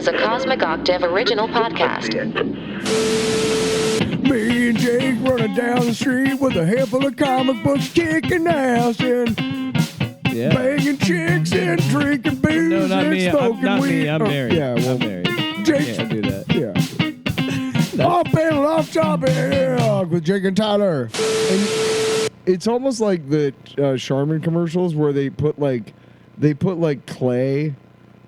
is a Cosmic Octave original podcast. Me and Jake running down the street with a handful of comic books, kicking ass and banging chicks and drinking booze No, not and me. smoking Not weed. me. I'm married. Yeah, well, I'm married. Jake, Can't do that. Yeah. Off panel, off topic, yeah, with Jake and Tyler. And it's almost like the Charmin commercials where they put like clay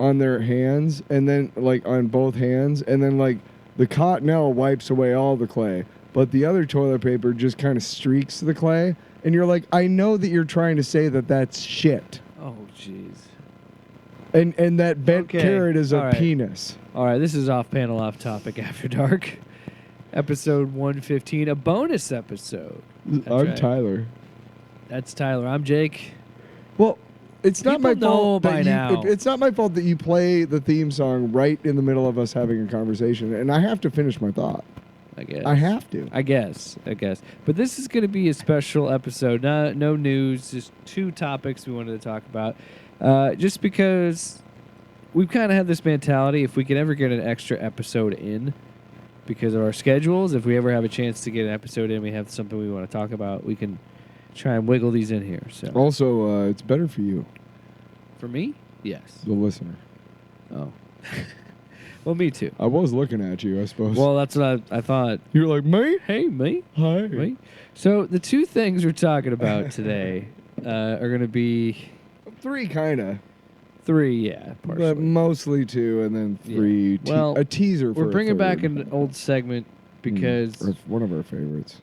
on their hands and then like on both hands, and then like the Cottonelle wipes away all the clay, but the other toilet paper just kind of streaks the clay, and you're like, I know that you're trying to say that that's shit. Oh, jeez. And that bent Okay, carrot is a all right. penis. All right, this is Off Panel, Off Topic After Dark. Episode 115, a bonus episode. I'm right. Tyler. That's Tyler. I'm Jake. Well, it's not my People know fault by that now. it's not my fault that you play the theme song right in the middle of us having a conversation, and I have to finish my thought. I guess. I have to. I guess. But this is going to be a special episode. No news, just two topics we wanted to talk about. Just because we've kind of had this mentality, if we could ever get an extra episode in because of our schedules, if we ever have a chance to get an episode in, we have something we want to talk about, we can try and wiggle these in here. So Also, it's better for you, for me, yes. the listener. Oh. Well, me too. I was looking at you, I suppose. Well, that's what I thought. You're like, me? Hey, me. Hi. Me. So the two things we're talking about today are going to be Three, kind of. three, yeah, partially. But mostly two, and then three. Yeah. Well, a teaser for We're bringing a back third. an old segment because Or one of our favorites.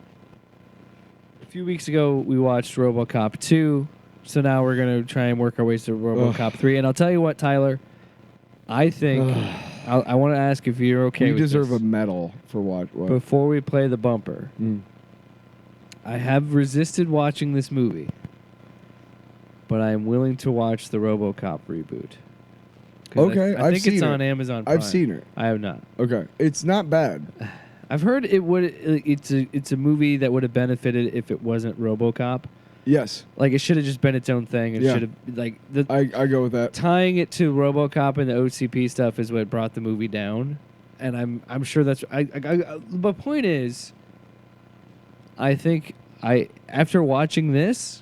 a few weeks ago we watched RoboCop 2, so now we're going to try and work our ways to RoboCop 3. And I'll tell you what, Tyler, I think I want to ask if you're okay You with deserve this. a medal for what? Before we play the bumper, I have resisted watching this movie, but I am willing to watch the RoboCop reboot. 'Cause Okay, I I've think seen it's it. on Amazon Prime. I've seen it. I have not. Okay. It's not bad. I've heard it would. It's a movie that would have benefited if it wasn't RoboCop. Yes. Like it should have just been its own thing. It Yeah. should have like the I go with that. tying it to RoboCop and the OCP stuff is what brought the movie down. And I'm sure that's the point is, I think after watching this,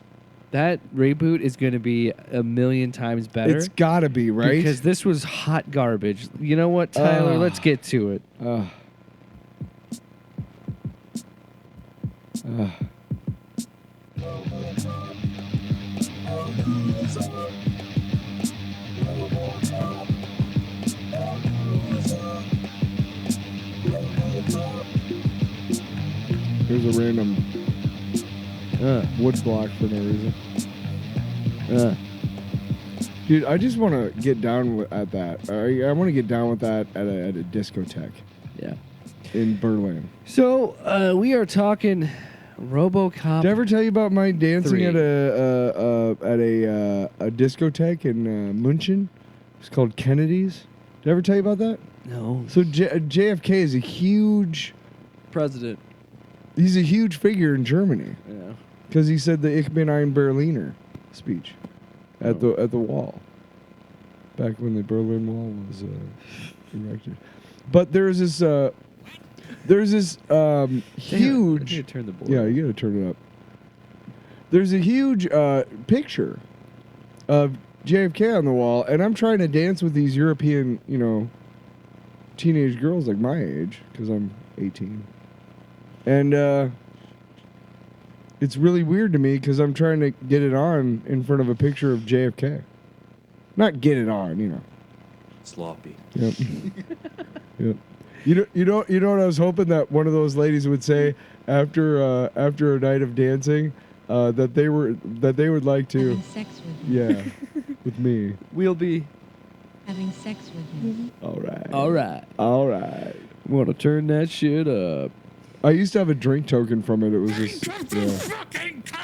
that reboot is going to be a million times better. It's got to be, right? Because this was hot garbage. You know what, Tyler? Let's get to it. Here's a random wood block for no reason. Dude, I just want to get down at that. I want to get down with that at a discotheque. Yeah. In Berlin. So we are talking RoboCop. Did I ever tell you about my dancing 3. at a discotheque in München? It's called Kennedy's. Did I ever tell you about that? No. So JFK is a huge. President. He's a huge figure in Germany Yeah. because he said the Ich bin ein Berliner speech at the wall back when the Berlin Wall was erected. But there's this huge. I need to turn the board. Yeah, you gotta turn it up. There's a huge picture of JFK on the wall, and I'm trying to dance with these European, teenage girls like my age, because I'm 18. And it's really weird to me because I'm trying to get it on in front of a picture of JFK. Not get it on, Sloppy. Yep. Yep. You know what I was hoping that one of those ladies would say after a night of dancing that they would like to Having sex with you. yeah with me. We'll be Having sex with you. All right. all right. Want to turn that shit up? I used to have a drink token from it. It was just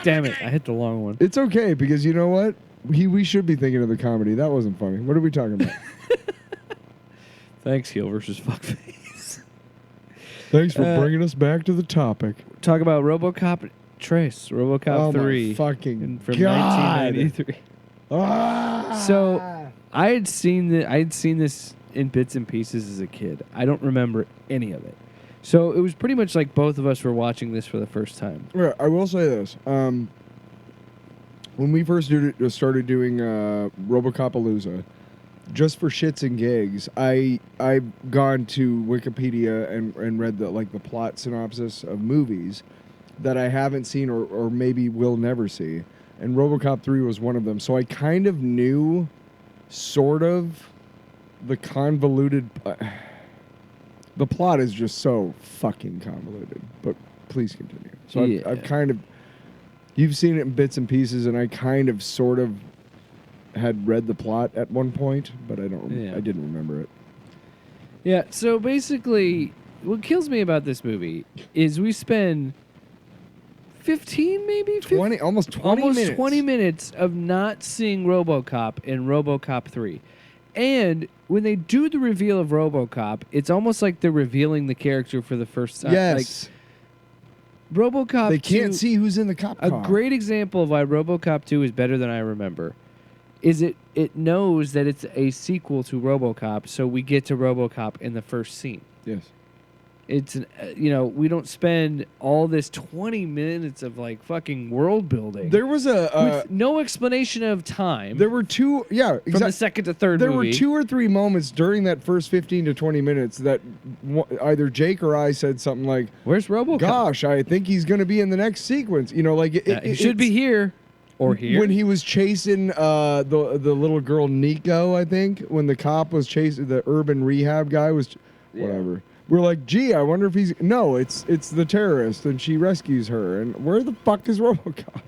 Damn it! I hit the long one. It's okay because you know what? We should be thinking of the comedy. That wasn't funny. What are we talking about? Thanks, heel versus fuckface. Thanks for bringing us back to the topic. Talk about RoboCop Trace, RoboCop 3 my fucking from God. 1993. Ah! So I had seen this in bits and pieces as a kid. I don't remember any of it. So it was pretty much like both of us were watching this for the first time. Yeah, I will say this. When we first started doing RoboCopalooza, just for shits and gigs, I've gone to Wikipedia and read the plot synopsis of movies that I haven't seen or maybe will never see. And RoboCop 3 was one of them. So I kind of knew sort of the convoluted... the plot is just so fucking convoluted. But please continue. So I've kind of... You've seen it in bits and pieces, and I kind of sort of had read the plot at one point, but I didn't remember it. Yeah, so basically, what kills me about this movie is we spend 15, maybe? 20, almost 20 minutes. 20 minutes of not seeing RoboCop in RoboCop 3. And when they do the reveal of RoboCop, it's almost like they're revealing the character for the first time. Yes. RoboCop They 2, can't see who's in the cop a car. great example of why RoboCop 2 is better than I remember is it knows that it's a sequel to RoboCop, so we get to RoboCop in the first scene. Yes. It's we don't spend all this 20 minutes of like fucking world building. There was with no explanation of time. There were two, from the second to third There movie. were 2 or 3 moments during that first 15 to 20 minutes that either Jake or I said something like, "Where's RoboCop? Gosh, I think he's going to be in the next sequence." He should be here or here. When he was chasing the little girl Nico, I think, when the cop was chasing the urban rehab guy whatever. We're like, gee, I wonder if he's... No, it's the terrorist, and she rescues her. And where the fuck is RoboCop?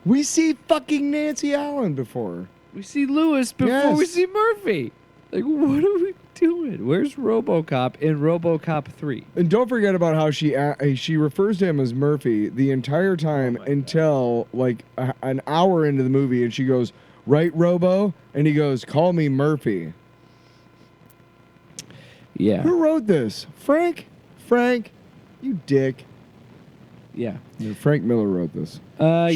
We see fucking Nancy Allen before. We see Lewis before we see Murphy. Like, what are we doing? Where's RoboCop in RoboCop 3? And don't forget about how she refers to him as Murphy the entire time until like an hour into the movie, and she goes, "Right, Robo?" And he goes, "Call me Murphy." Yeah. Who wrote this? Frank, you dick. Yeah. Frank Miller wrote this.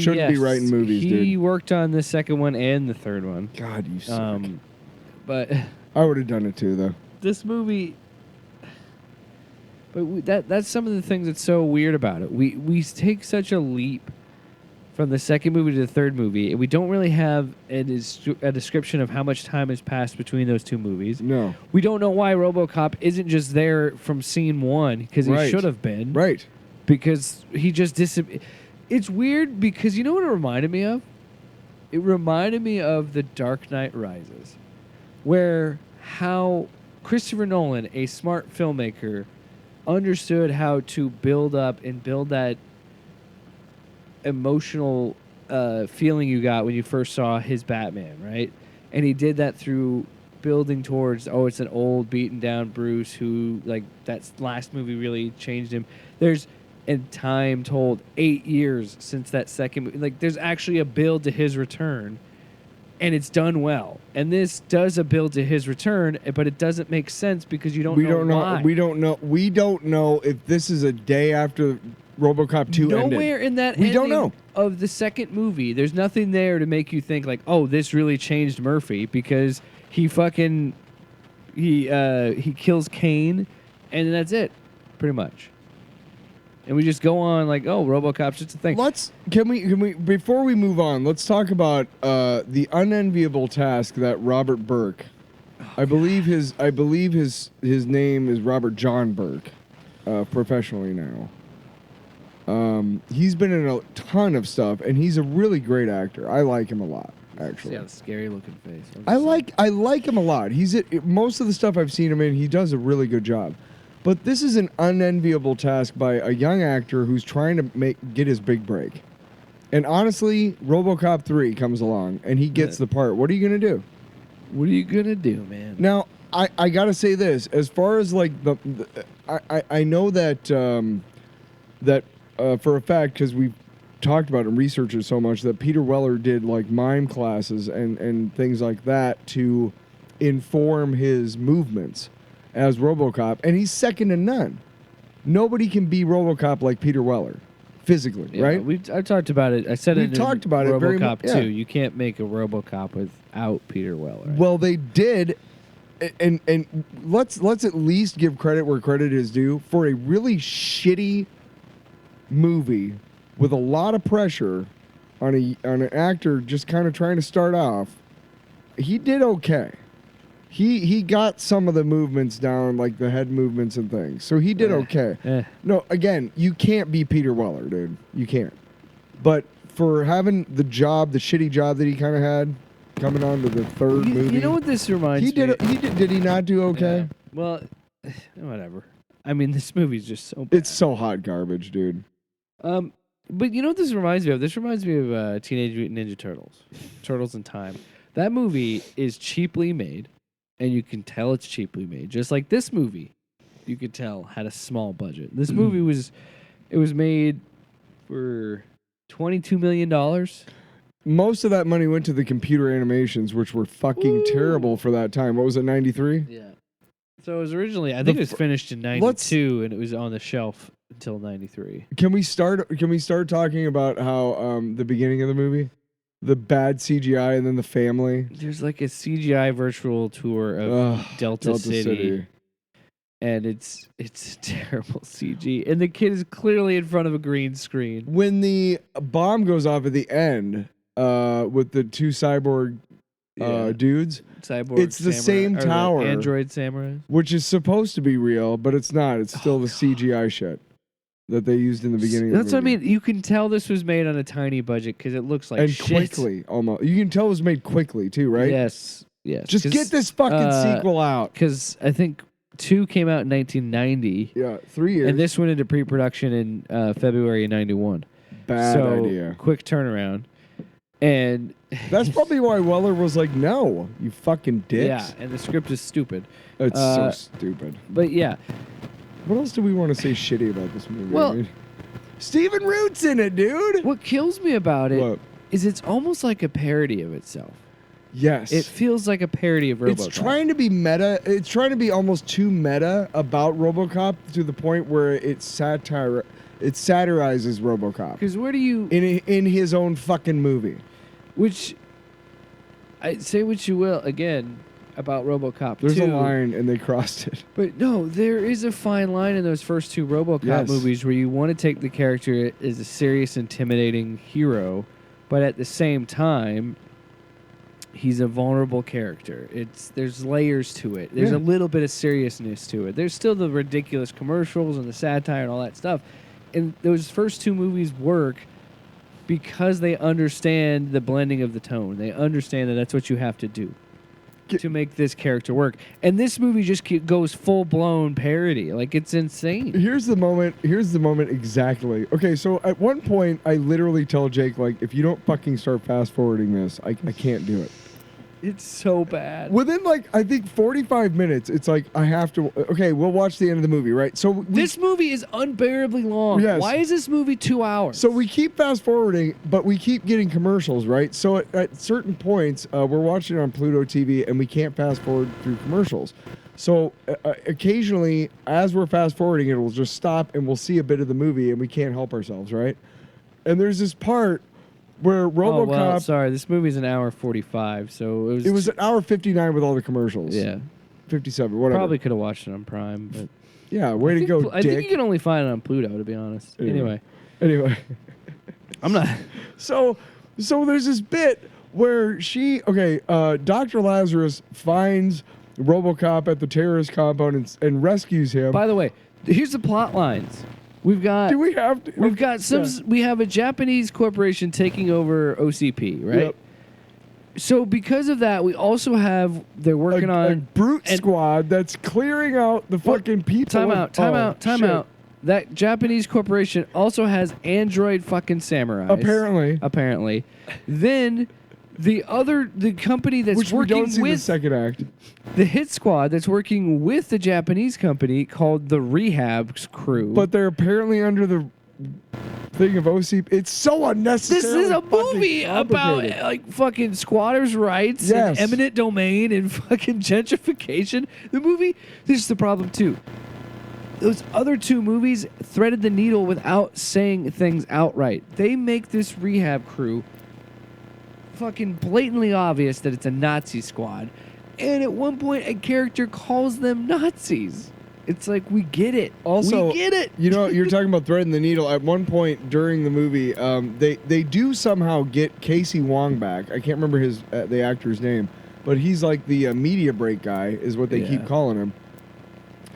Shouldn't be writing movies, dude. He worked on the second one and the third one. God, you suck. But I would have done it too, though. This movie... But that's some of the things that's so weird about it. We take such a leap from the second movie to the third movie, and we don't really have a description of how much time has passed between those two movies. No. We don't know why RoboCop isn't just there from scene one, because he should have been. Right. Because he just disappeared. It's weird because you know what it reminded me of? It reminded me of The Dark Knight Rises, where how Christopher Nolan, a smart filmmaker, understood how to build up and build that emotional feeling you got when you first saw his Batman, right? And he did that through building towards, it's an old, beaten down Bruce who, like, that last movie really changed him. And time told 8 years since that second movie. Like, there's actually a build to his return, and it's done well. And this does a build to his return, but it doesn't make sense because you don't know why. We don't know if this is a day after RoboCop 2 ended. Nowhere in that we don't ending know. Of the second movie, there's nothing there to make you think like, oh, this really changed Murphy because he fucking he kills Kane, and that's it, pretty much. And we just go on like, oh, RoboCop's just a thing. Can we before we move on, let's talk about the unenviable task that Robert Burke. I believe his name is Robert John Burke, professionally now. He's been in a ton of stuff, and he's a really great actor. I like him a lot, actually. Yeah, scary looking face. I like him a lot. Most of the stuff I've seen him in, he does a really good job. But this is an unenviable task by a young actor who's trying to get his big break. And honestly, RoboCop 3 comes along, and he gets the part. What are you going to do? What are you going to do, man? Now, I got to say this. As far as, like, I know that for a fact, because we've talked about it and researched it so much, that Peter Weller did, like, mime classes and things like that to inform his movements as RoboCop, and he's second to none. Nobody can be RoboCop like Peter Weller, physically, right? I talked about it. I said We've talked about it very RoboCop much. 2. You can't make a RoboCop without Peter Weller. Well, they did and let's at least give credit where credit is due for a really shitty movie with a lot of pressure on an actor just kind of trying to start off. He did okay. He got some of the movements down, like the head movements and things. So he did okay. No, again, you can't be Peter Weller, dude. You can't. But for having the shitty job that he kind of had, coming on to the third movie. You know what this reminds me? Did he not do okay? Yeah. Well, whatever. I mean, this movie's just so bad. It's so hot garbage, dude. But you know what this reminds me of? This reminds me of Teenage Mutant Ninja Turtles. Turtles in Time. That movie is cheaply made, and you can tell it's cheaply made. Just like this movie, you could tell had a small budget. This movie was made for $22 million. Most of that money went to the computer animations, which were fucking terrible for that time. What was it, 93? Yeah. So it was originally, I think it was finished in 92, and it was on the shelf until 93. Can we start talking about how the beginning of the movie, the bad CGI and then the family? There's like a CGI virtual tour of Delta City. And it's terrible CG. And the kid is clearly in front of a green screen. When the bomb goes off at the end with the two cyborg dudes, it's the same tower. Android samurai. Which is supposed to be real, but it's not. It's still the CGI shit that they used in the beginning That's of the movie. what I mean. You can tell this was made on a tiny budget because it looks like shit. Quickly, almost. You can tell it was made quickly, too, right? Yes. Just get this fucking sequel out. Because I think 2 came out in 1990. Yeah, 3 years. And this went into pre-production in February of 91. Bad idea. Quick turnaround. And that's probably why Weller was like, no, you fucking dicks. Yeah, and the script is stupid. It's so stupid. But yeah. What else do we want to say shitty about this movie? Well, Stephen Root's in it, dude. What kills me about it is it's almost like a parody of itself. Yes. It feels like a parody of RoboCop. It's trying to be meta. It's trying to be almost too meta about RoboCop to the point where it satirizes RoboCop. Because where do you... In his own fucking movie. Which, I say what you will, again, about RoboCop 2. There's a line, and they crossed it. But no, there is a fine line in those first 2 RoboCop movies where you want to take the character as a serious, intimidating hero, but at the same time, he's a vulnerable character. There's layers to it. There's a little bit of seriousness to it. There's still the ridiculous commercials and the satire and all that stuff. And those first 2 movies work because they understand the blending of the tone. They understand that that's what you have to do to make this character work. And this movie just goes full-blown parody. Like, it's insane. Here's the moment exactly. Okay, so at one point, I literally tell Jake, like, if you don't fucking start fast-forwarding this, I can't do it. It's so bad. Within, like, I think 45 minutes, it's like, I have to... Okay, we'll watch the end of the movie, right? So this movie is unbearably long. Yes. Why is this movie 2 hours? So we keep fast-forwarding, but we keep getting commercials, right? So at certain points, we're watching it on Pluto TV, and we can't fast-forward through commercials. So occasionally, as we're fast-forwarding, it will just stop, and we'll see a bit of the movie, and we can't help ourselves, right? And there's this part... where RoboCop... Oh, well, sorry, this movie's an hour 45, so it was an hour 59 with all the commercials. Yeah. 57, whatever. Probably could have watched it on Prime, but... Yeah, way to go, Dick. I think you can only find it on Pluto, to be honest. Anyway. I'm not... So there's this bit where Dr. Lazarus finds RoboCop at the terrorist compound and rescues him. By the way, here's the plot lines. We've got. Do we have to? We've got some. Yeah. We have a Japanese corporation taking over OCP, right? Yep. So because of that, we also have they're working on a brute squad that's clearing out the fucking people. Time out. That Japanese corporation also has android fucking samurais. Apparently. Then the company that's which working we don't see with the second act. The hit squad that's working with the Japanese company called the Rehab Crew. But they're apparently under the thing of OCP. It's so unnecessary. This is a movie about like fucking squatters' rights and eminent domain and fucking gentrification. The movie, this is the problem too. Those other 2 movies threaded the needle without saying things outright. They make this Rehab Crew fucking blatantly obvious that it's a Nazi squad. And at one point, a character calls them Nazis. It's like, we get it. Also, we get it. You know, you're talking about threading the needle. At one point during the movie, they do somehow get Casey Wong back. I can't remember the actor's name, but he's like the media break guy, is what they keep calling him.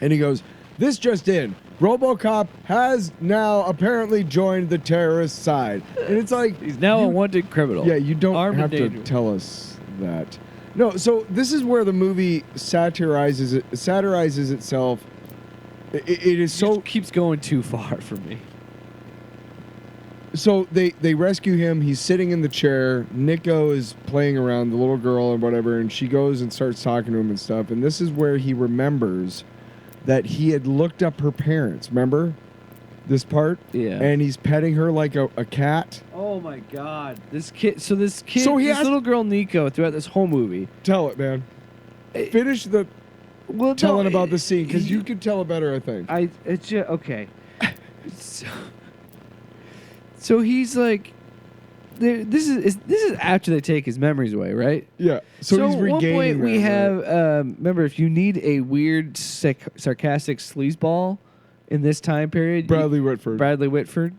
And he goes, "This just in. RoboCop has now apparently joined the terrorist side." And it's like, He's now a wanted criminal. yeah, you don't Armed have and to dangerous. tell us that. No, so this is where the movie satirizes itself. It is So so. keeps going too far for me. So they rescue him. He's sitting in the chair. Nico is playing around, the little girl or whatever, and she goes and starts talking to him and stuff. And this is where he remembers that he had looked up her parents. Remember this part? Yeah. And he's petting her like a cat. Oh my God! This kid. So this has- little girl Nico, throughout this whole movie. Tell it, man. Finish the Well, telling about the scene, because you could tell it better, I think. It's just okay. So he's like, this is after they take his memories away, right? Yeah. So he's at regaining one point we them, have right? remember, if you need a weird sarcastic sleazeball in this time period, Bradley Whitford. Bradley Whitford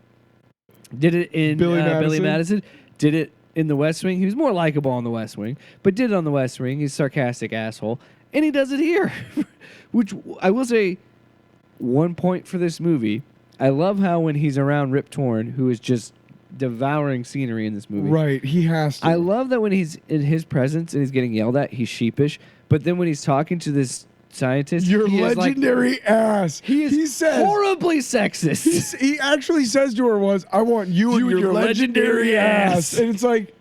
did it in Billy Billy Madison. Madison, did it in The West Wing. He was more likable on The West Wing, but did it on The West Wing. He's a sarcastic asshole, and he does it here. Which I will say, 1 point for this movie. I love how when he's around Rip Torn, who is just devouring scenery in this movie. Right, he has to. I love that when he's in his presence and he's getting yelled at, he's sheepish. But then when he's talking to this scientist, Your he is like, legendary ass. he says, horribly sexist. he actually says to her once, "I want you and your legendary ass." And it's like,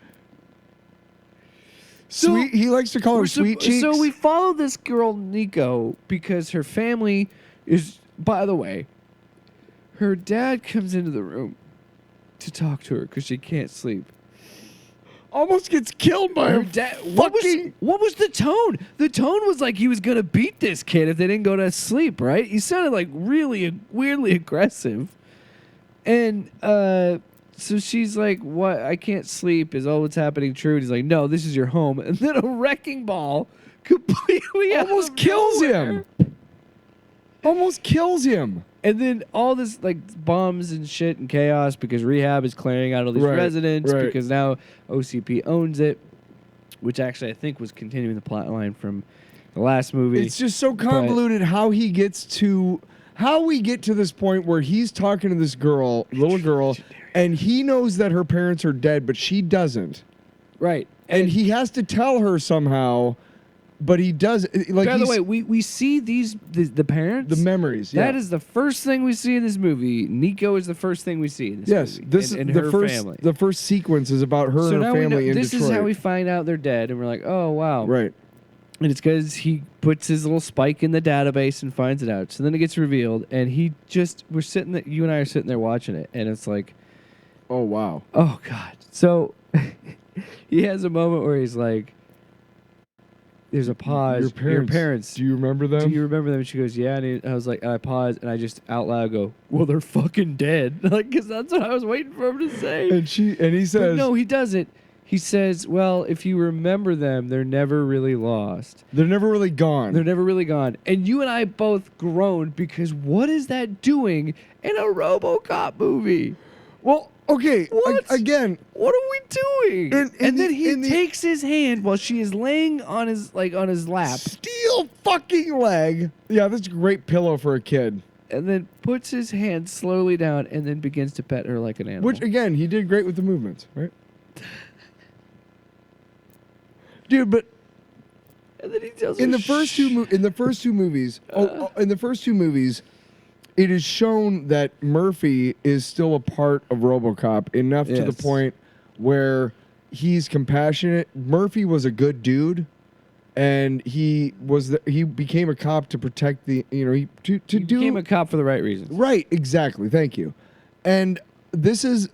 sweet. He likes to call her sweet cheeks. So we follow this girl, Nico, because her family is, by the way, her dad comes into the room to talk to her because she can't sleep. Almost gets killed by Her her dad. fucking. What was the tone? The tone was like he was gonna beat this kid if they didn't go to sleep. Right? He sounded like really weirdly aggressive. And so she's like, "What? I can't sleep. Is all what's happening true?" And he's like, "No, this is your home." And then a wrecking ball completely Almost kills him. Almost kills him. And then all this like bombs and shit and chaos because rehab is clearing out all these Right, residents right. because now OCP owns it, which actually I think was continuing the plot line from the last movie. It's just so convoluted how we get to this point where he's talking to this girl, little girl, and he knows that her parents are dead, but she doesn't. Right. And he has to tell her somehow, but he does. Like, by the way, we see the parents. the memories. That yeah. is the first thing we see in this movie. Nico is the first thing we see in this Yes, movie. this and is the her first. family. The first sequence is about her So and her now we know family in this Detroit. is how we find out they're dead, and we're like, oh wow, Right. And it's because he puts his little spike in the database and finds it out. So then it gets revealed, and you and I are sitting there watching it, and it's like, Oh wow. oh God. So he has a moment where he's like, there's a pause. Your parents. Do you remember them? Do you remember them? And she goes, yeah. And I was like, I paused, and I just out loud go, well, they're fucking dead. Like, because that's what I was waiting for him to say. and he says, But no, he doesn't. He says, well, if you remember them, they're never really lost. they're never really gone. They're never really gone. And you and I both groaned because what is that doing in a RoboCop movie? Well, okay. What? Again, What are we doing? In and the- then he in the- takes his hand while she is laying on his lap, steel fucking leg. Yeah, that's a great pillow for a kid. and then puts his hand slowly down and then begins to pet her like an animal. Which again, he did great with the movements, right? Dude, but and then he tells her, in the first two movies, it is shown that Murphy is still a part of RoboCop enough to the Yes. point where he's compassionate. Murphy was a good dude, and he became a cop to protect the he became a cop for the right reasons. right. Exactly. Thank you. And this is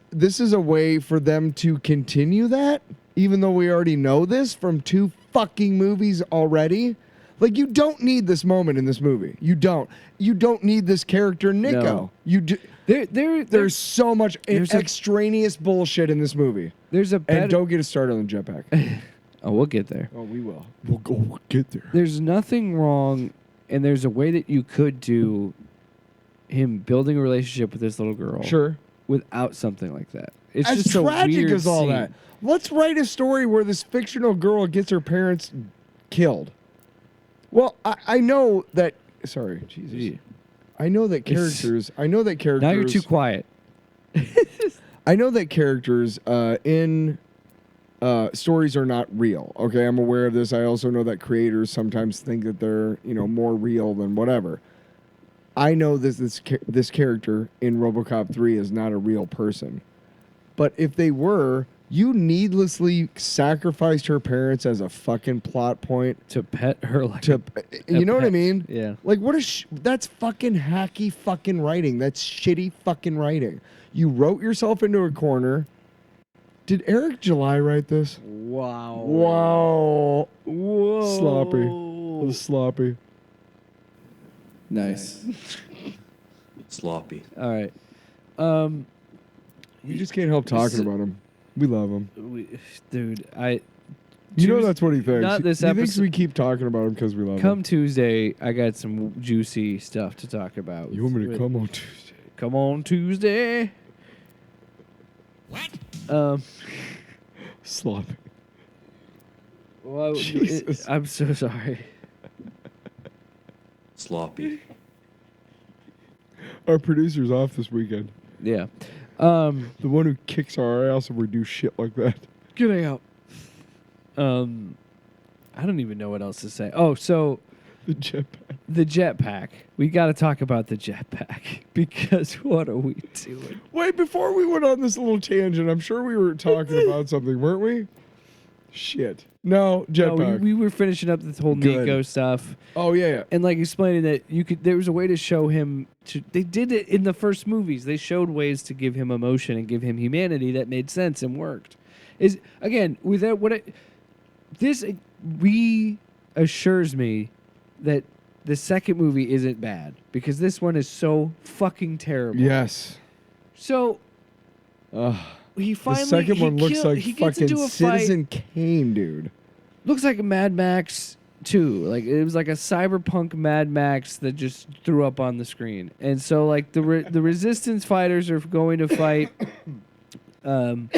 a way for them to continue that, even though we already know this from two fucking movies already. Like, you don't need this moment in this movie. You don't. You don't need this character, Nico. No. You do. There's so much there's a- extraneous bullshit in this movie. There's a better, And don't get us started on the jetpack. Oh, we'll get there. Oh, we will. We'll get there. There's nothing wrong, and there's a way that you could do him building a relationship with this little girl. Sure. Without something like that. It's As just tragic a weird as all scene. that. Let's write a story where this fictional girl gets her parents killed. Well, I know that. Sorry, Jesus. Yeah. I know that characters. Now you're too quiet. I know that characters in stories are not real. Okay, I'm aware of this. I also know that creators sometimes think that they're more real than whatever. I know this character in RoboCop 3 is not a real person, but if they were, you needlessly sacrificed her parents as a fucking plot point To pet her like to, you know what I pet. mean? Yeah. Like, what is that's fucking hacky fucking writing. That's shitty fucking writing. You wrote yourself into a corner. Did Eric July write this? Wow. Wow. Whoa. Sloppy. It was sloppy. Nice. Sloppy. All right. We just can't help talking about him. We love him. Dude, That's what he thinks. Not this he thinks episode- we keep talking about him because we love come him. Tuesday, I got some juicy stuff to talk about. You want me to come on Tuesday? Come on Tuesday. What? Sloppy. Well, Jesus. I'm so sorry. Sloppy. Our producer's off this weekend. Yeah. The one who kicks our ass if we do shit like that. Getting out. I don't even know what else to say. Oh, so The jetpack. the jetpack. We got to talk about the jetpack because what are we doing? Wait, before we went on this little tangent, I'm sure we were talking about something, weren't we? Shit. No, No, jetpack. we were finishing up this whole Good. Nico stuff. Oh, yeah. And like explaining that there was a way to show him they did it in the first movies. They showed ways to give him emotion and give him humanity that made sense and worked. Is again, without this reassures me that the second movie isn't bad because this one is so fucking terrible. Yes. So Ugh. he The finally second one looks like he gets fucking into a fight. Citizen Kane, dude. Looks like a Mad Max 2. Like it was like a cyberpunk Mad Max that just threw up on the screen. And so like the resistance fighters are going to fight the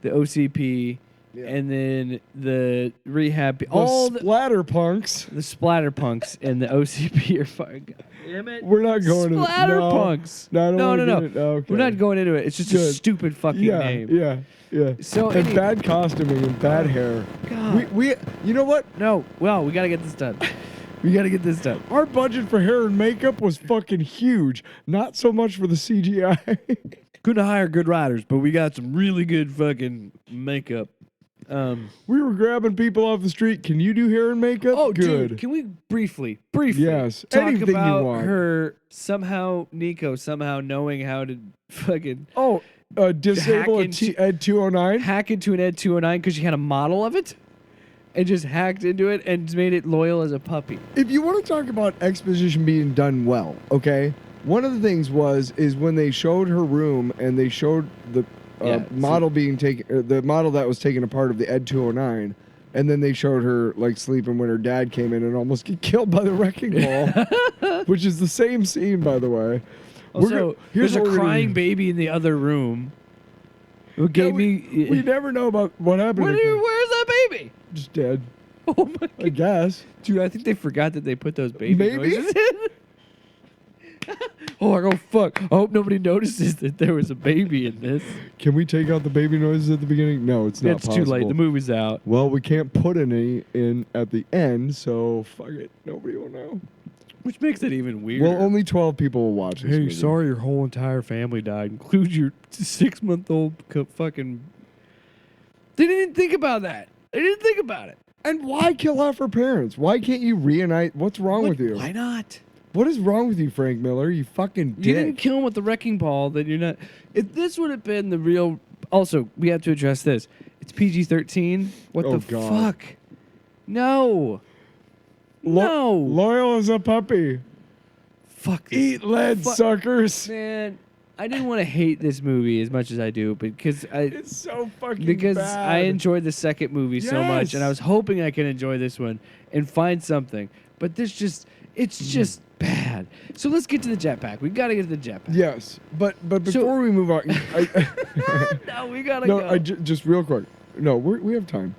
OCP and then the rehab all The splatter punks. the splatter punks and the OCP are fighting. Damn it. We're not going to Splatter punks. No, I don't No, wanna no, get no. it. Okay. We're not going into it. It's just a Good. stupid fucking Yeah, name. yeah. So and any- bad costuming and bad hair. God. We you know what? No. Well, we got to get this done. We got to get this done. Our budget for hair and makeup was fucking huge. Not so much for the CGI. Couldn't hire good writers, but we got some really good fucking makeup. We were grabbing people off the street. Can you do hair and makeup? Oh, good. dude, can we briefly Yes, talk anything you about want. her Nico somehow knowing how to fucking Disable Hack into- Ed 209. hack into an Ed 209 because she had a model of it and just hacked into it and made it loyal as a puppy. If you want to talk about exposition being done well, okay? One of the things is when they showed her room and they showed the model being taken, the model that was taken apart of the Ed 209, and then they showed her like sleeping when her dad came in and almost get killed by the wrecking ball, which is the same scene, by the way. Also, here's there's a what we're gonna crying do. baby in the other room. Who gave me? We never know about what happened. Where's that baby? Just dead, Oh my I guess. dude! I think they forgot that they put those baby Maybe. noises in. Oh, I go fuck! I hope nobody notices that there was a baby in this. Can we take out the baby noises at the beginning? No, it's not It's too late. possible. The movie's out. Well, we can't put any in at the end, so fuck it. Nobody will know. Which makes it even weirder. Well, only 12 people will watch this Hey, movie. sorry, your whole entire family died, include your 6-month-old fucking. They didn't even think about that. They didn't think about it. And why kill off her parents? Why can't you reunite? What's wrong with you? Why not? What is wrong with you, Frank Miller? You fucking dick. You didn't kill him with the wrecking ball. Then you're not. If this would have been the real. Also, we have to address this. It's PG-13. What Oh, the God. fuck? No. No. Loyal as a puppy. Fuck. This. Eat lead, Fu- suckers. Man, I didn't want to hate this movie as much as I do, because It's so fucking because bad. I enjoyed the second movie so much, and I was hoping I could enjoy this one and find something. But it's just bad. So let's get to the jetpack. We got to get to the jetpack. Yes, but before we move on, No, we gotta no, go. just real quick. No, we have time.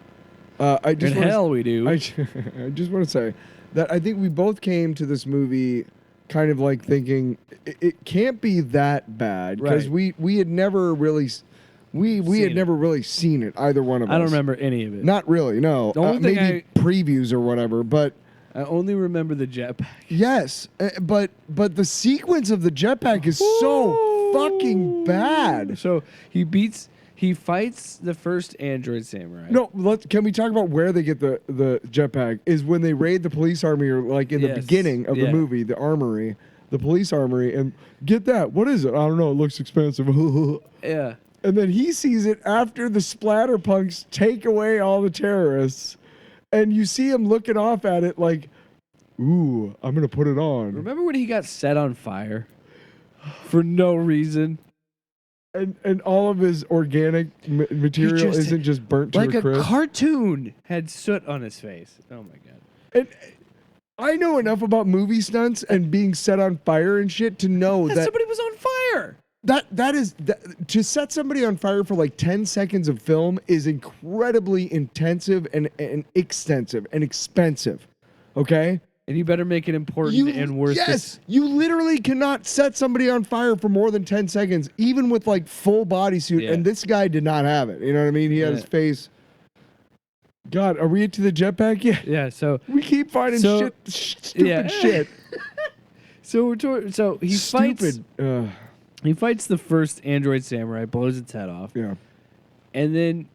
I just In wanna, hell we do. I just want to say that I think we both came to this movie kind of like thinking it can't be that bad because Right. we had never really Seen never really seen it, either one of us. I don't remember any of it. Not really, no. The only thing maybe previews or whatever, but I only remember the jetpack. yes, but the sequence of the jetpack is so fucking bad. So he fights the first android samurai. No, can we talk about where they get the jetpack? Is when they raid the police army, or like in the Yes. beginning of the Yeah. movie, the armory, the police armory, and get that. What is it? I don't know. It looks expensive. Yeah. And then he sees it after the splatterpunks take away all the terrorists, and you see him looking off at it like, "Ooh, I'm gonna put it on." Remember when he got set on fire for no reason? And all of his organic material just- isn't just burnt to Like a a crisp. cartoon had soot on his face. Oh my god. And I know enough about movie stunts and being set on fire and shit to know that Somebody was on fire. to set somebody on fire for like 10 seconds of film is incredibly intensive and extensive and expensive. Okay? And you better make it important and worth yes, you literally cannot set somebody on fire for more than 10 seconds, even with like full bodysuit. Yeah. And this guy did not have it. You know what I mean? He had his Yeah. face. God, are we into the jetpack yet? Yeah, so We keep finding stupid Yeah. shit. so he fights Stupid. he fights the first android samurai, blows its head off, Yeah. and then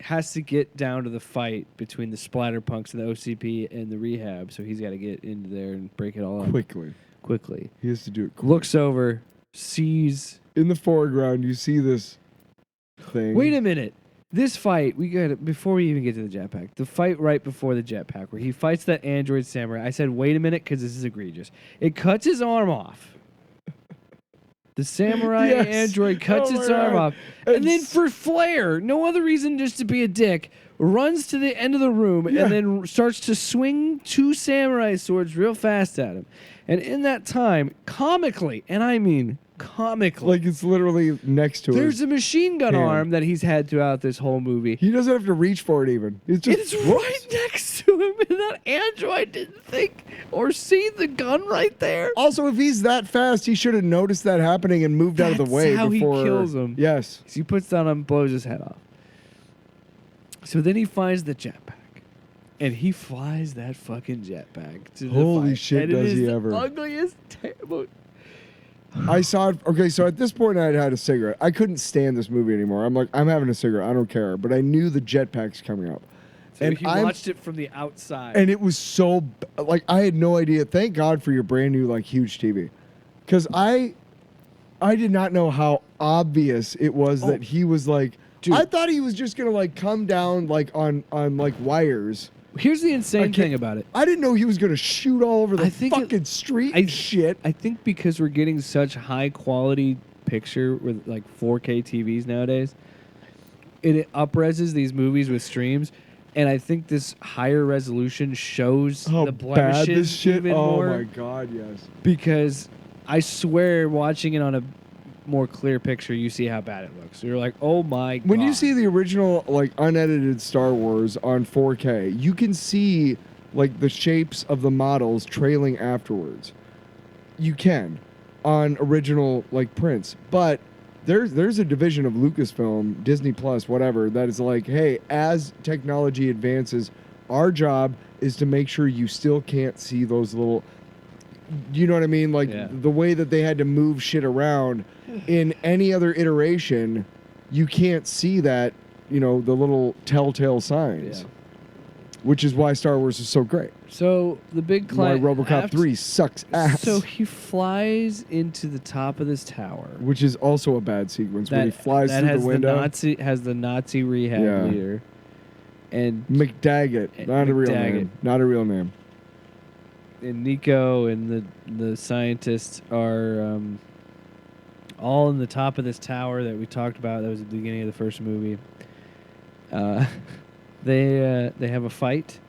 has to get down to the fight between the splatterpunks and the OCP and the rehab. So he's got to get into there and break it all up quickly. He has to do it quick. Looks over, sees. In the foreground, you see this thing. Wait a minute. This fight, we got before we even get to the jetpack. The fight right before the jetpack, where he fights that android samurai. I said, "Wait a minute," because this is egregious. It cuts his arm off. The samurai Yes. android cuts Oh its my arm God. off, and then It's- for flair, no other reason, just to be a dick, runs to the end of the room Yeah. and then starts to swing two samurai swords real fast at him. And in that time, comically, and I mean comically, Like it's literally next to there's him. a machine gun hand. arm that he's had throughout this whole movie. He doesn't have to reach for it even. It's just It's right next to him, and that android didn't think or see the gun right there. Also, if he's that fast, he should have noticed that happening and moved out of the That's way how he before kills him. Yes. So he puts down him, blows his head off. So then he finds the jetpack, and he flies that fucking jetpack to the Holy fight. shit, And it does is he the ever. ugliest, terrible. I saw it. Okay, so at this point, I had a cigarette. I couldn't stand this movie anymore. I'm like, I'm having a cigarette. I don't care. But I knew the jetpack's coming up. So And he I'm- watched it from the outside. And it was so, like, I had no idea. Thank God for your brand new, like, huge TV. Because I did not know how obvious it was that he was, like, Dude. I thought he was just going to, like, come down, like, on like, wires. Here's the insane can't- thing about it. I didn't know he was going to shoot all over the I think it- fucking street and shit. I think because we're getting such high quality picture with like 4K TVs nowadays, it upreses these movies with streams, and I think this higher resolution shows How the bad blemishes this shit. even Oh more. my God, yes. Because I swear, watching it on a more clear picture, you see how bad it looks. So you're like, oh my god. When you see the original, like, unedited Star Wars on 4K, you can see, like, the shapes of the models trailing afterwards. You can on original, like, prints. But there's a division of Lucasfilm, Disney Plus, whatever, that is like, hey, as technology advances, our job is to make sure you still can't see those little... You know what I mean? Like, Yeah. the way that they had to move shit around in any other iteration, you can't see that, you know, the little telltale signs. Yeah. Which is why Star Wars is so great. So the big Why client. RoboCop 3 sucks ass. So he flies into the top of this tower. which is also a bad sequence when he flies that through has the window. has the Nazi rehab Yeah. leader, and McDaggett, not a real McDaggett. name. Not a real name. Nico and the scientists are all in the top of this tower that we talked about. That was at the beginning of the first movie. They have a fight.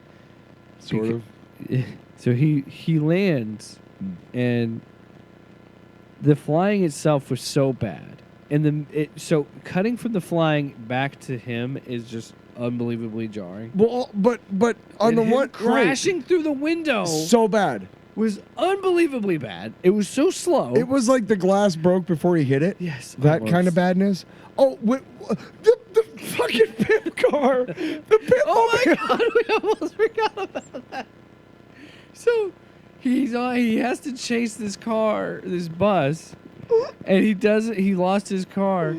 Sort of. So he lands, and the flying itself was so bad, and so cutting from the flying back to him is just unbelievably jarring. Well, but on And the him one crashing through the window so bad. was unbelievably bad. It was so slow. It was like the glass broke before he hit it. Yes, That kind almost. of badness. Oh, the fucking pimp car. The pimp. Oh my god, we almost forgot about that. So he has to chase this bus, and he lost his car.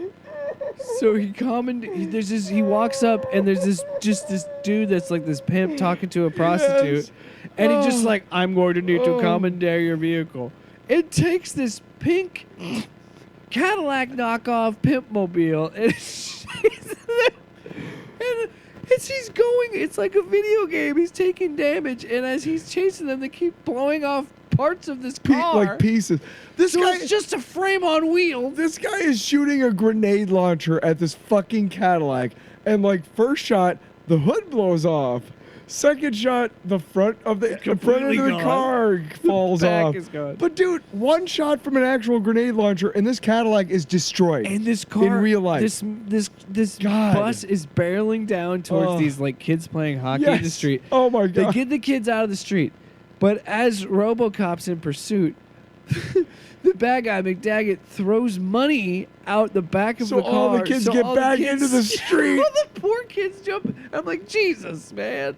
So he walks up, and there's this dude that's like this pimp talking to a prostitute, Yes. and he just like, I'm going to need to Oh. commandeer your vehicle. It takes this pink Cadillac knockoff pimp mobile, and he's going. It's like a video game. He's taking damage, and as he's chasing them, they keep blowing off parts of this car. Like pieces. This So guy. it's just a frame on wheels. This guy is shooting a grenade launcher at this fucking Cadillac, and like first shot, the hood blows off. Second shot, the front of the front Completely of the gone. car falls back off. is gone. But dude, one shot from an actual grenade launcher, and this Cadillac is destroyed. And this car in real life. this God. bus is barreling down towards Oh. these like kids playing hockey in the Yes. street. Oh my They god. get the kids out of the street, but as RoboCop's in pursuit, the bad guy McDaggett throws money out the back of So the car. all the kids get all back kids- into the street. all the poor kids jump. I'm like, Jesus, man.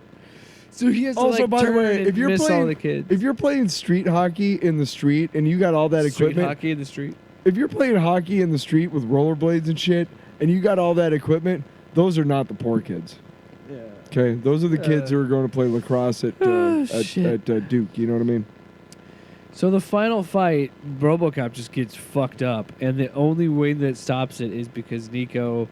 So he has to Also, like by the turn way, and if you're miss all the playing, kids. if you're playing street hockey in the street and you got all that Street equipment, hockey in the street. if you're playing hockey in the street with rollerblades and shit, and you got all that equipment, those are not the poor kids. Yeah. Okay, those are the kids who are going to play lacrosse at shit. Duke. You know what I mean? So the final fight, RoboCop just gets fucked up, and the only way that stops it is because Nico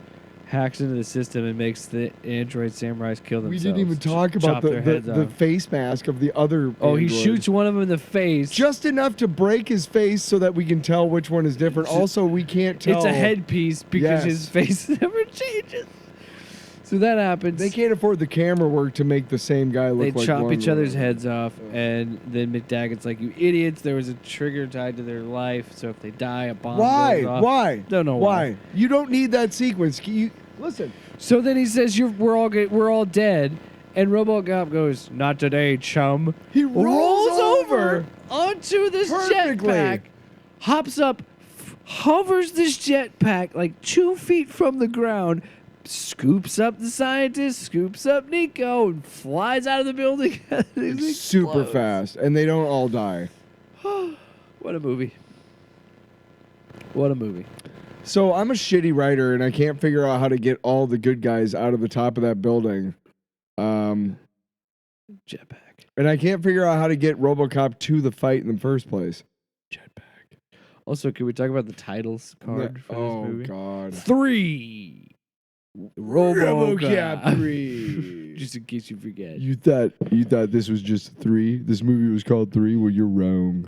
hacks into the system and makes the android samurais kill themselves. We didn't even talk about chop their heads the off. face mask of the other. Oh, he android. shoots one of them in the face. just enough to break his face so that we can tell which one is different. Also, we can't tell. It's a headpiece because Yes. his face never changes. So that happens. They can't afford the camera work to make the same guy look They like chop one each other's or- heads off, and then McDaggett's like, "You idiots! There was a trigger tied to their life, so if they die, a bomb Why? goes off." Why? Don't know why. You don't need that sequence. Listen. So then he says, we're all dead," and RoboCop goes, "Not today, chum." He rolls over onto this perfectly. jetpack, hops up, hovers this jetpack like 2 feet from the ground, scoops up the scientist, scoops up Nico, and flies out of the building. It Super explodes. fast, and they don't all die. What a movie. What a movie. So I'm a shitty writer, and I can't figure out how to get all the good guys out of the top of that building. Jetpack. And I can't figure out how to get RoboCop to the fight in the first place. Jetpack. Also, can we talk about the titles card for Oh this movie? God. 3. RoboCop 3. Just in case you forget. You thought this was just 3? This movie was called 3? Well, you're wrong.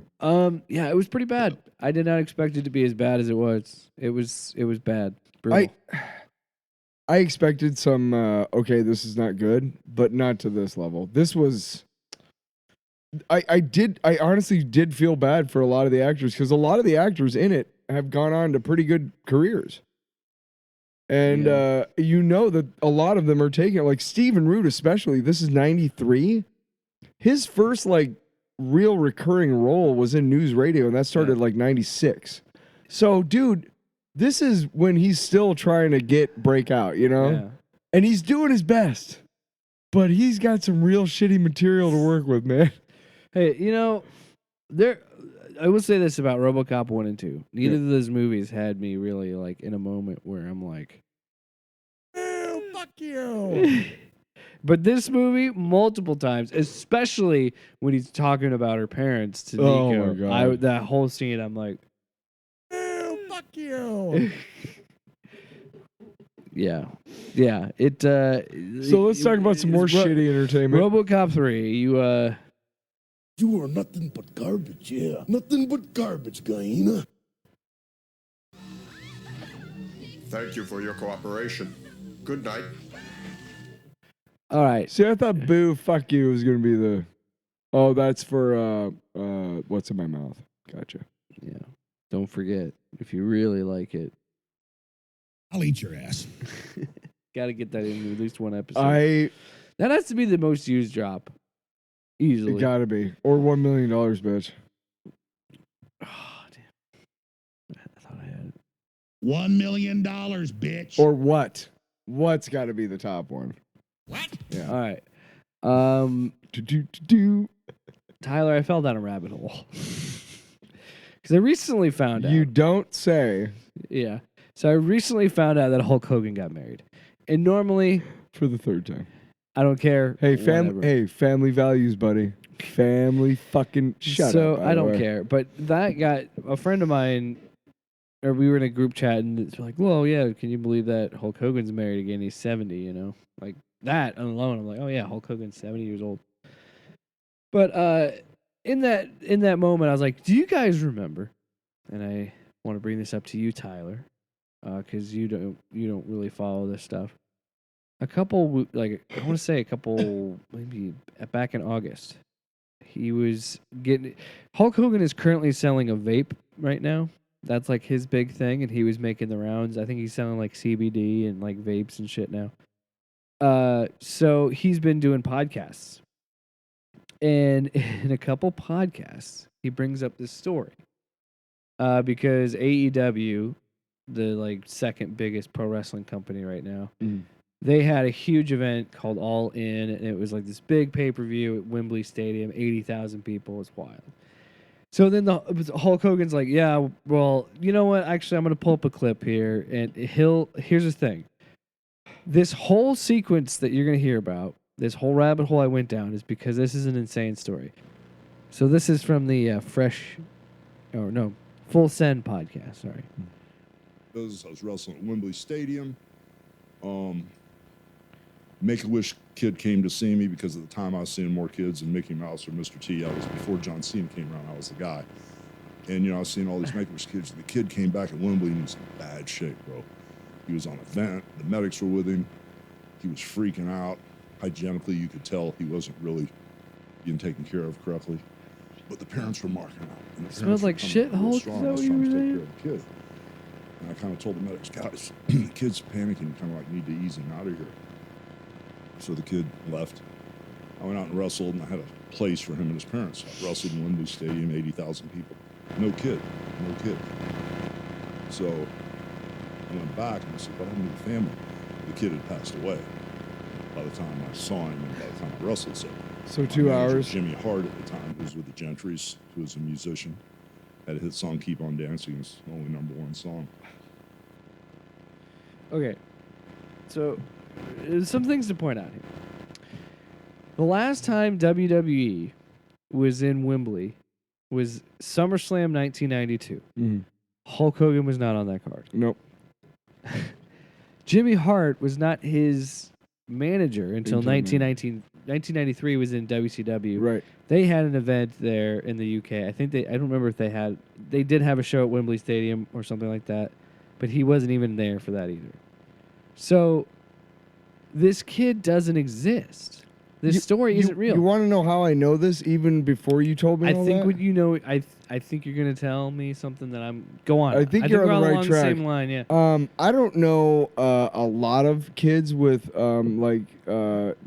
Yeah, it was pretty bad. I did not expect it to be as bad as it was. It was bad. Brutal. I expected some okay, this is not good, but not to this level. This was I honestly did feel bad for a lot of the actors, because a lot of the actors in it have gone on to pretty good careers. And you know that a lot of them are taking it, like Stephen Root especially. This is 93. His first like real recurring role was in news radio, and that started like 96. So, dude, this is when he's still trying to break out, you know? Yeah. And he's doing his best. But he's got some real shitty material to work with, man. Hey, you know, I will say this about RoboCop 1 and 2. Neither of those movies had me really like in a moment where I'm like, Oh, fuck you. but this movie, multiple times, especially when he's talking about her parents to Oh, Nico. my God. That whole scene, I'm like, Oh, fuck you. yeah. It. So let's talk about some more shitty entertainment. RoboCop 3. You are nothing but garbage, yeah. Nothing but garbage, Gaina. Thank you for your cooperation. Good night. All right. See, I thought "boo, fuck you" was gonna be the. Oh, that's for what's in my mouth. Gotcha. Yeah. Don't forget, if you really like it, I'll eat your ass. got to get that in at least one episode. That has to be the most used drop. Easily. It gotta be, or $1 million, bitch. Oh, damn. I thought I had it. $1 million, bitch. Or what? What's got to be the top one? What? Yeah. All right. Tyler, I fell down a rabbit hole. Because I recently found out. You don't say. Yeah. So I recently found out that Hulk Hogan got married. And normally, For the third time. I don't care. Hey, whatever. family values, buddy. Family fucking shut up. So by I the don't way. care. But that got a friend of mine, or we were in a group chat, and it's like, well, yeah, can you believe that Hulk Hogan's married again? He's 70, you know? Like that alone, I'm like, oh, yeah, Hulk Hogan's 70 years old. But in that moment, I was like, do you guys remember? And I want to bring this up to you, Tyler, because you don't really follow this stuff. I want to say maybe back in August, he was getting. Hulk Hogan is currently selling a vape right now. That's like his big thing, and he was making the rounds. I think he's selling like CBD and like vapes and shit now. So he's been doing podcasts, and in a couple podcasts, he brings up this story. Because AEW, the like second biggest pro wrestling company right now, they had a huge event called All In, and it was like this big pay-per-view at Wembley Stadium, 80,000 people. It's wild. So then Hulk Hogan's like, yeah, well, you know what? Actually, I'm going to pull up a clip here, and here's the thing. This whole sequence that you're going to hear about, this whole rabbit hole I went down, is because this is an insane story. So this is from the Full Send podcast, sorry. I was wrestling at Wembley Stadium. Make-A-Wish kid came to see me because at the time I was seeing more kids than Mickey Mouse or Mr. T. I was before John Cena came around. I was the guy. And, you know, I was seeing all these Make-A-Wish kids. The kid came back at Wembley and he was in bad shape, bro. He was on a vent. The medics were with him. He was freaking out. Hygienically, you could tell he wasn't really being taken care of correctly. But the parents were marking out. And the Smells like shit, Hulk. Is that what you were saying? The kid. And I kind of told the medics, guys, the kid's panicking. Kind of like, need to ease him out of here. So the kid left. I went out and wrestled, and I had a place for him and his parents. I wrestled in Wembley Stadium, 80,000 people. No kid. So I went back and I said, what happened to the family? The kid had passed away by the time I saw him and by the time I wrestled. So my 2 manager, hours. Jimmy Hart at the time, who was with the Gentrys, who was a musician, had a hit song, Keep On Dancing. It's the only #1 song. Okay. So, some things to point out here. The last time WWE was in Wembley was SummerSlam 1992. Hulk Hogan was not on that card. Nope. Jimmy Hart was not his manager until 1993 was in WCW. Right. They had an event there in the UK. I don't remember if they did have a show at Wembley Stadium or something like that, but he wasn't even there for that either. So this kid doesn't exist. This story isn't real. You want to know how I know this even before you told me all that? What you know, I think you're going to tell me something that I'm... Go on. I think you're on the right along track. The same line, yeah. I don't know a lot of kids with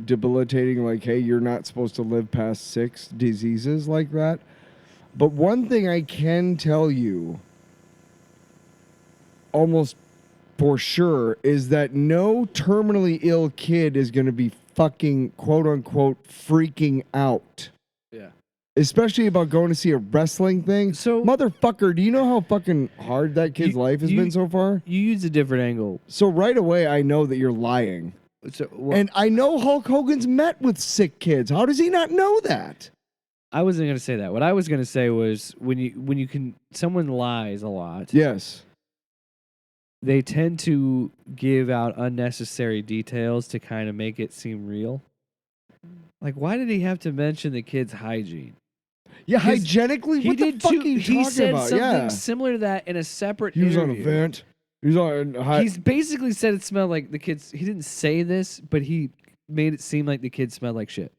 debilitating, like, hey, you're not supposed to live past 6 diseases like that. But one thing I can tell you almost for sure is that no terminally ill kid is going to be fucking quote unquote freaking out. Yeah. Especially about going to see a wrestling thing. So, motherfucker, do you know how fucking hard that kid's life has been so far? You use a different angle. So right away, I know that you're lying. And I know Hulk Hogan's met with sick kids. How does he not know that? I wasn't going to say that. What I was going to say was when someone lies a lot. Yes. They tend to give out unnecessary details to kind of make it seem real. Like, why did he have to mention the kid's hygiene? Yeah, hygienically? What the fuck are you talking about? He said something similar to that in a separate interview. He was on a vent. He's on high. He's basically said it smelled like the kids. He didn't say this, but he made it seem like the kids smelled like shit,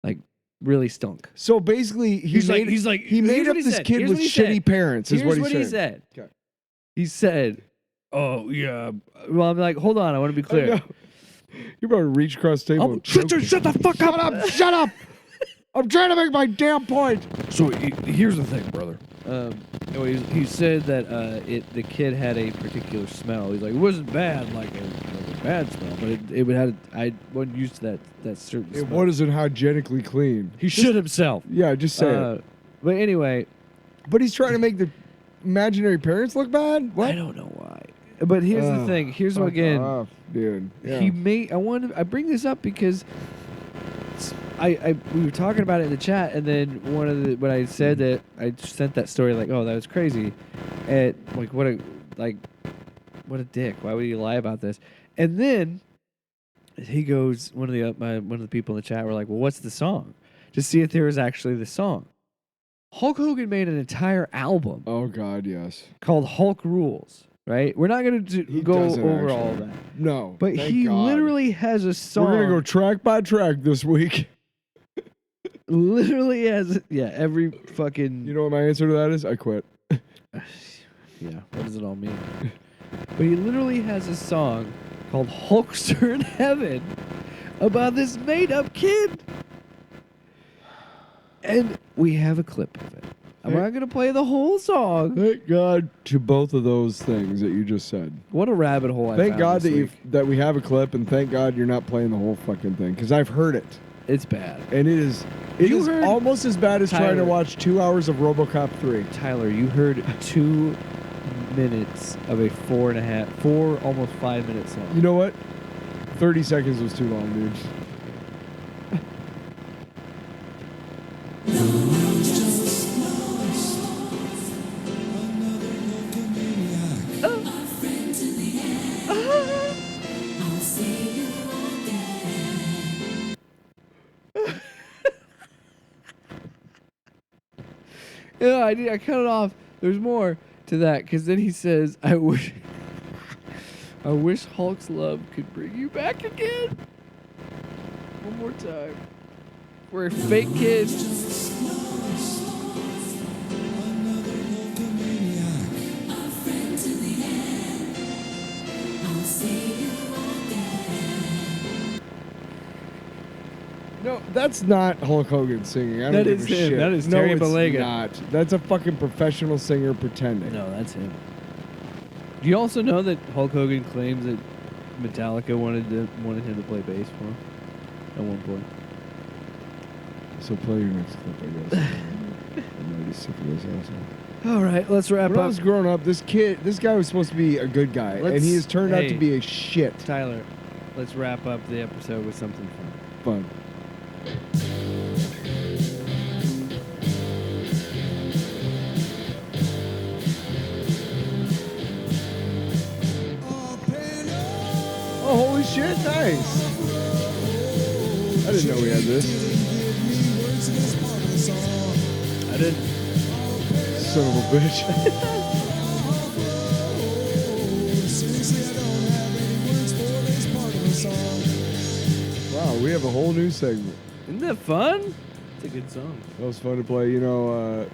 like really stunk. So basically, he He's made here's up what he this said. kid Here's with what he shitty said. parents. Is Here's what he said. said. Okay. He said, "Oh yeah." Well, I'm like, hold on. I want to be I clear. know. You're about to reach across the table. and Shut choke me. the fuck up. Shut up! I'm trying to make my damn point. So here's the thing, brother. Anyway, he said that the kid had a particular smell. He's like, it wasn't bad, like a bad smell, but it would have. I wasn't used to that certain smell. What isn't hygienically clean? He shit himself. Yeah, just say it. But anyway, But he's trying to make the imaginary parents look bad. What? I don't know why. But here's the thing. Here's what Fuck again. off, dude. Yeah. He made. I bring this up because we were talking about it in the chat, and then when I said that I sent that story like, oh, that was crazy, and like what a dick. Why would he lie about this? And then he goes, one of the people in the chat were like, well, what's the song? To see if there was actually the song. Hulk Hogan made an entire album Oh God, yes. called Hulk Rules. Right? We're not going to He go doesn't over actually. all that. No, But thank he God. literally has a song. We're gonna go track by track this week. Literally has every fucking. You know what my answer to that is? I quit. Yeah, what does it all mean? But he literally has a song called Hulkster in Heaven about this made-up kid. And we have a clip of it. I'm not going to play the whole song. Thank God to both of those things that you just said. What a rabbit hole I Thank found God this that week. that we have a clip, and thank God you're not playing the whole fucking thing because I've heard it, It's bad. and it is You heard almost as bad as trying to Tyler. watch 2 hours of RoboCop 3. Tyler, you heard 2 minutes of a 4 almost 5 minute song. You know what? 30 seconds was too long, dude. Yeah, I cut it off. There's more to that because then he says, I wish Hulk's love could bring you back again. One more time. We're a fake kid. No, that's not Hulk Hogan singing. I don't That give is a him. shit. That is no, Terry it's Bollea. not. That's a fucking professional singer pretending. No, that's him. Do you also know that Hulk Hogan claims that Metallica wanted him to play bass for him at one point? So play your next clip, I guess. I'm already sick of this asshole. All right, let's wrap When I up. was growing up, this guy was supposed to be a good guy, and he has turned out to Hey. be a shit. Tyler, let's wrap up the episode with something fun. Fun. Oh, holy shit, nice. I didn't know we had this. I didn't. Son of a bitch. Wow, we have a whole new segment. Isn't that fun? It's a good song. That was fun to play. You know,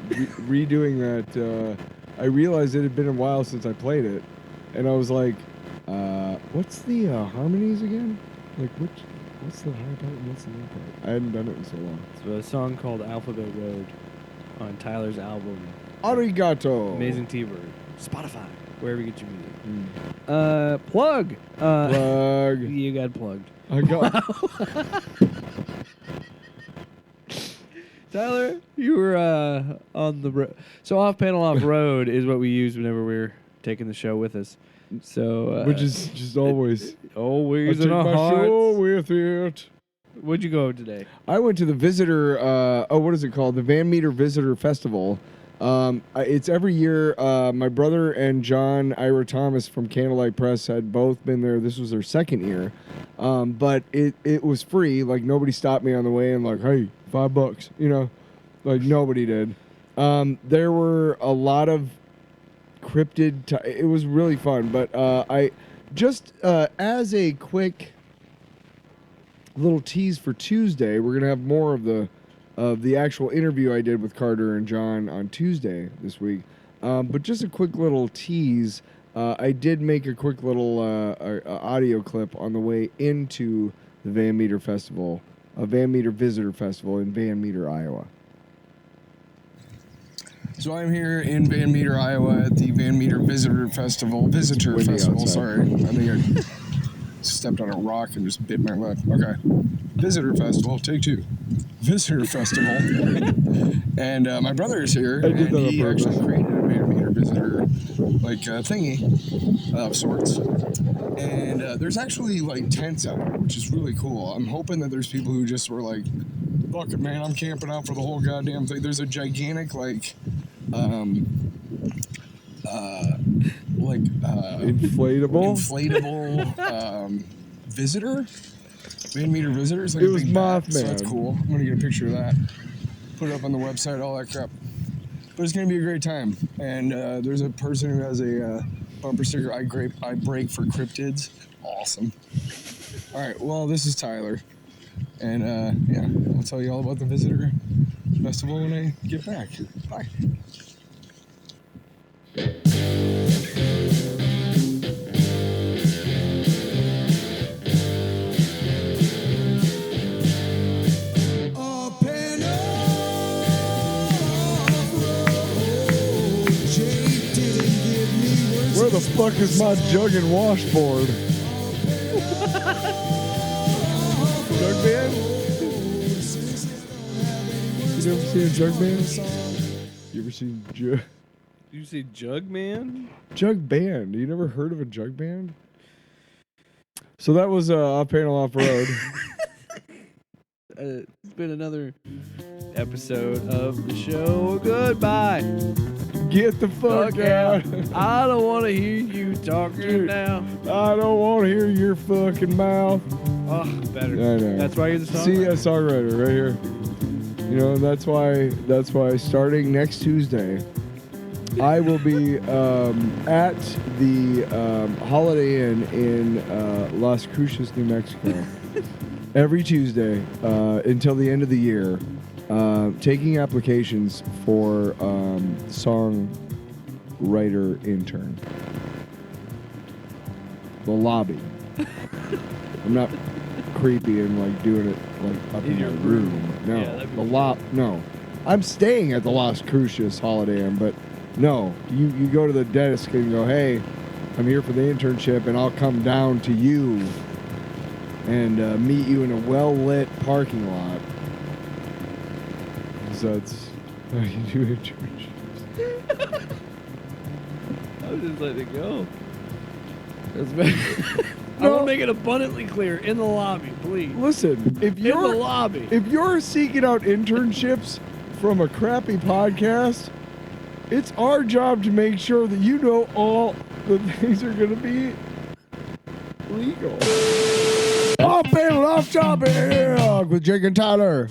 redoing that, I realized it had been a while since I played it. And I was like, what's the harmonies again? Like, what's the high part and what's the low part? I hadn't done it in so long. It's a song called Alphabet Road on Tyler's album, Arigato. Amazing T-Bird. Spotify, wherever you get your music. Mm. Plug. Plug. You got plugged. I got. Tyler, you were on the road. So off panel, off road is what we use whenever we're taking the show with us. So Which is just always. always I in take our my show hearts. with it. Where'd you go today? I went to the visitor. What is it called? The Van Meter Visitor Festival. It's every year. My brother and John Ira Thomas from Candlelight Press had both been there. This was their second year, but it was free. Like nobody stopped me on the way and like, hey, $5. You know, like nobody did. There were a lot of cryptid. It was really fun. But I just as a quick little tease for Tuesday, we're gonna have more of the actual interview I did with Carter and John on Tuesday this week. But just a quick little tease. I did make a quick little audio clip on the way into the Van Meter Festival, a Van Meter Visitor Festival in Van Meter, Iowa. So I'm here in Van Meter, Iowa at the Van Meter Visitor Festival. Outside. Sorry. I think I stepped on a rock and just bit my lip. Okay. Visitor Festival, take two. Visitor Festival. And my brother is here, I did and that on he purpose. actually created a Van Meter Visitor thingy of sorts. And there's actually like tents out, which is really cool. I'm hoping that there's people who just were like, fuck it, man, I'm camping out for the whole goddamn thing. There's a gigantic Inflatable visitor, Van Meter visitor. It's like It a was big bat, Mothman. so that's cool. I'm gonna get a picture of that, put it up on the website, all that crap. But it's gonna be a great time. And there's a person who has a bumper sticker. I break for cryptids. Awesome. All right. Well, this is Tyler, and yeah, I'll tell you all about the Visitor Festival when I get back. Bye. Where the fuck is my jug and washboard? Jug band? You ever seen a jug band? You ever seen Did you say Jug Man? jug band? You never heard of a jug band? So that was Off Panel Off Road. It's been another episode of the show. Goodbye. Get the fuck out. I don't want to hear you talking now. I don't want to hear your fucking mouth. Oh, better. I know. That's why you're the songwriter. See, a songwriter right here. You know, that's why starting next Tuesday, I will be at the Holiday Inn in Las Cruces, New Mexico, every Tuesday until the end of the year, taking applications for songwriter intern. The lobby. I'm not creepy and like doing it like up in your my room. No, Yeah, that'd be No, I'm staying at the Las Cruces Holiday Inn, but no, you go to the desk and go, hey, I'm here for the internship, and I'll come down to you and meet you in a well-lit parking lot. So that's how you do internships. I was just letting it go. I want to make it abundantly clear in the lobby, please. Listen, if In the you're lobby. if you're seeking out internships from a crappy podcast, it's our job to make sure that you know all the things are going to be legal. Off panel, off topic with Jake and Tyler.